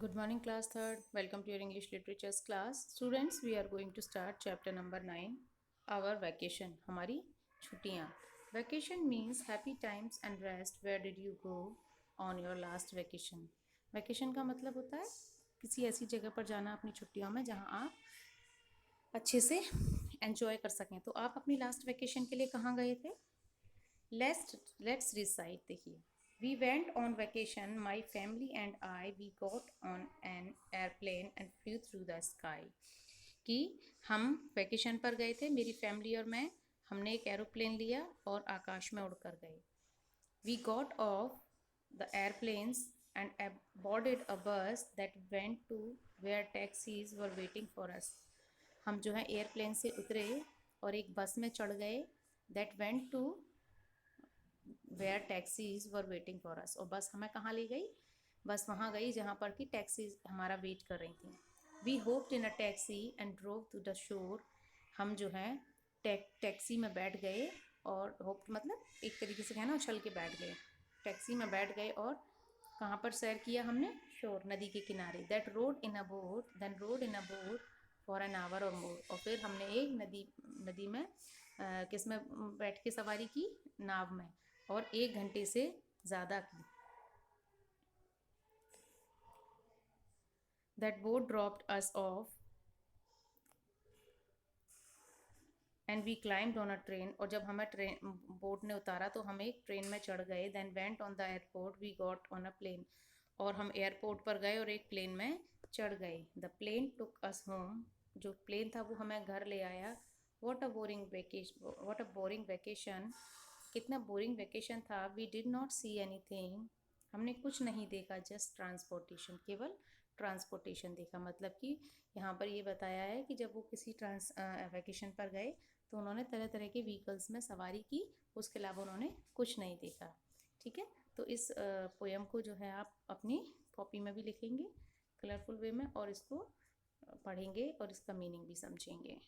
Good morning, class third. Welcome to your English literatures class. Students, we are going to start chapter number 9. Our vacation. हमारी छुट्टियाँ. Vacation means happy times and rest. Where did you go on your last vacation? Vacation का मतलब होता है किसी ऐसी जगह पर जाना अपनी छुट्टियों में जहाँ आप अच्छे से एंजॉय कर सकें. तो आप अपनी लास्ट वेकेशन के लिए कहाँ गए थे? Let's recite देखिए. We went on vacation, my family and I. We got on an airplane and flew through the sky. कि हम वैकेशन पर गए थे, मेरी फैमिली और मैं. हमने एक एरोप्लेन लिया और आकाश में उड़कर गए. We got off the airplanes and boarded a bus that went to where taxis were waiting for us. हम जो है एयरप्लेन से उतरे और एक बस में चढ़ गए. That went to where taxis were waiting for us. और बस हमें कहाँ ले गई? बस वहाँ गई जहाँ पर कि टैक्सीज हमारा वेट कर रही थी. We hopped in a taxi and drove to the shore. हम जो है टैक्सी में बैठ गए और होप्ड मतलब एक तरीके से कहना उछल के बैठ गए. टैक्सी में बैठ गए और कहाँ पर सैर किया हमने? शोर, नदी के किनारे. Then rode in a boat for an hour or more. और फिर हमने एक नदी में किस में बैठ के सवारी की? नाव में. और 1 घंटे से ज़्यादा की. That boat dropped us off and we climbed on a train. और जब हमें बोट ने उतारा तो हम एक ट्रेन में चढ़ गए. Then went on the airport. We got on a plane. और हम एयरपोर्ट पर गए और एक प्लेन में चढ़ गए. The plane took us home. जो प्लेन था वो हमें घर ले आया. What a boring vacation. कितना बोरिंग वेकेशन था. We did not see anything. हमने कुछ नहीं देखा. Just transportation. केवल ट्रांसपोर्टेशन देखा. मतलब कि यहाँ पर ये बताया है कि जब वो किसी वेकेशन पर गए तो उन्होंने तरह तरह के व्हीकल्स में सवारी की. उसके अलावा उन्होंने कुछ नहीं देखा. ठीक है. तो इस पोएम को जो है आप अपनी कॉपी में भी लिखेंगे कलरफुल वे में और इसको पढ़ेंगे और इसका मीनिंग भी समझेंगे.